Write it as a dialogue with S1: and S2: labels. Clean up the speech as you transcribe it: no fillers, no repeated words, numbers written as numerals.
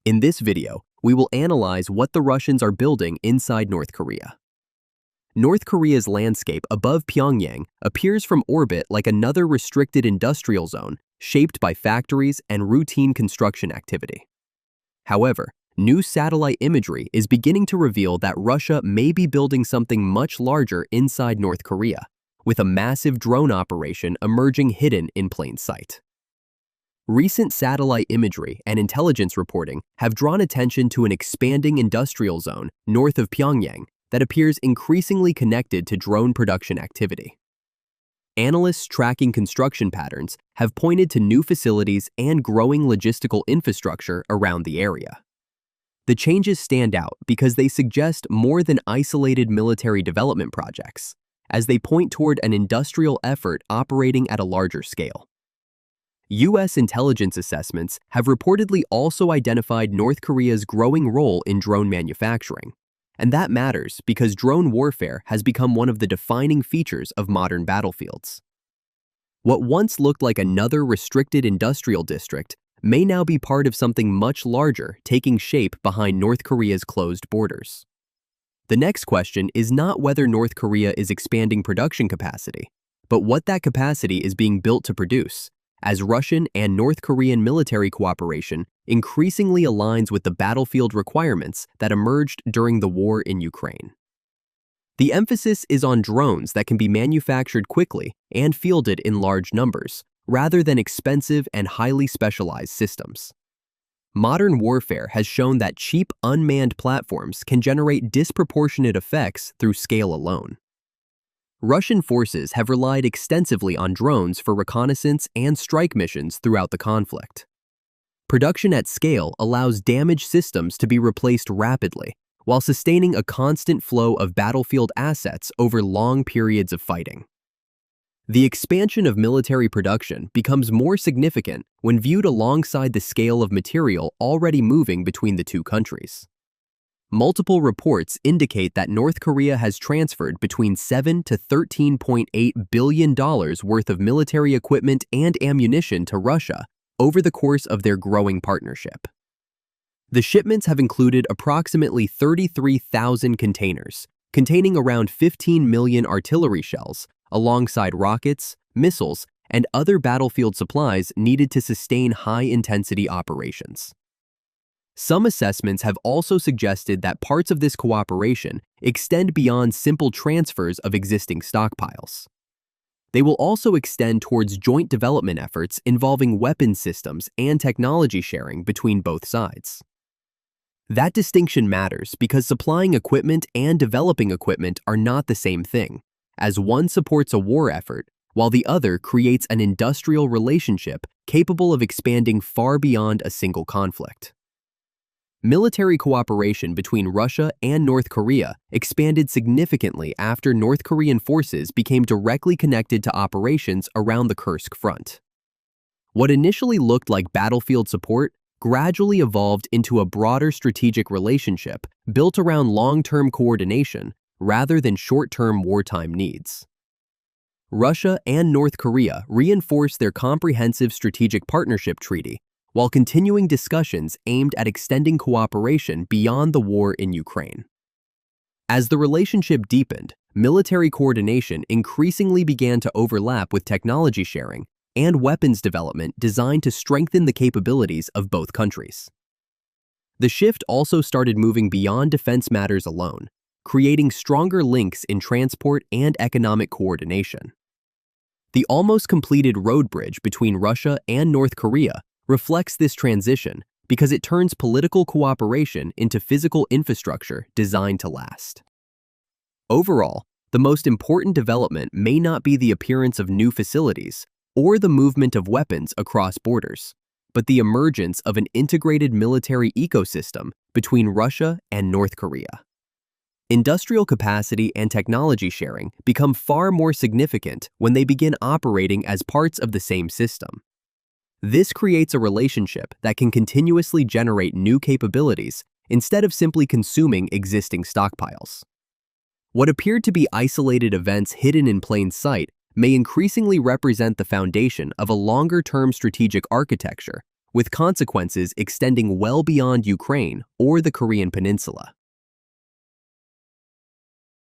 S1: In this video, we will analyze what the Russians are building inside North Korea. North Korea's landscape above Pyongyang appears from orbit like another restricted industrial zone shaped by factories and routine construction activity. However, new satellite imagery is beginning to reveal that Russia may be building something much larger inside North Korea, with a massive drone operation emerging hidden in plain sight. Recent satellite imagery and intelligence reporting have drawn attention to an expanding industrial zone north of Pyongyang that appears increasingly connected to drone production activity. Analysts tracking construction patterns have pointed to new facilities and growing logistical infrastructure around the area. The changes stand out because they suggest more than isolated military development projects, as they point toward an industrial effort operating at a larger scale. U.S. intelligence assessments have reportedly also identified North Korea's growing role in drone manufacturing, and that matters because drone warfare has become one of the defining features of modern battlefields. What once looked like another restricted industrial district may now be part of something much larger taking shape behind North Korea's closed borders. The next question is not whether North Korea is expanding production capacity, but what that capacity is being built to produce, as Russian and North Korean military cooperation increasingly aligns with the battlefield requirements that emerged during the war in Ukraine. The emphasis is on drones that can be manufactured quickly and fielded in large numbers, rather than expensive and highly specialized systems. Modern warfare has shown that cheap unmanned platforms can generate disproportionate effects through scale alone. Russian forces have relied extensively on drones for reconnaissance and strike missions throughout the conflict. Production at scale allows damaged systems to be replaced rapidly, while sustaining a constant flow of battlefield assets over long periods of fighting. The expansion of military production becomes more significant when viewed alongside the scale of material already moving between the two countries. Multiple reports indicate that North Korea has transferred between $7 to $13.8 billion worth of military equipment and ammunition to Russia over the course of their growing partnership. The shipments have included approximately 33,000 containers, containing around 15 million artillery shells, alongside rockets, missiles, and other battlefield supplies needed to sustain high-intensity operations. Some assessments have also suggested that parts of this cooperation extend beyond simple transfers of existing stockpiles. They will also extend towards joint development efforts involving weapons systems and technology sharing between both sides. That distinction matters because supplying equipment and developing equipment are not the same thing, as one supports a war effort while the other creates an industrial relationship capable of expanding far beyond a single conflict. Military cooperation between Russia and North Korea expanded significantly after North Korean forces became directly connected to operations around the Kursk front. What initially looked like battlefield support gradually evolved into a broader strategic relationship built around long-term coordination rather than short-term wartime needs. Russia and North Korea reinforced their comprehensive strategic partnership treaty while continuing discussions aimed at extending cooperation beyond the war in Ukraine. As the relationship deepened, military coordination increasingly began to overlap with technology sharing and weapons development designed to strengthen the capabilities of both countries. The shift also started moving beyond defense matters alone, creating stronger links in transport and economic coordination. The almost completed road bridge between Russia and North Korea reflects this transition because it turns political cooperation into physical infrastructure designed to last. Overall, the most important development may not be the appearance of new facilities or the movement of weapons across borders, but the emergence of an integrated military ecosystem between Russia and North Korea. Industrial capacity and technology sharing become far more significant when they begin operating as parts of the same system. This creates a relationship that can continuously generate new capabilities instead of simply consuming existing stockpiles. What appeared to be isolated events hidden in plain sight may increasingly represent the foundation of a longer-term strategic architecture with consequences extending well beyond Ukraine or the Korean Peninsula.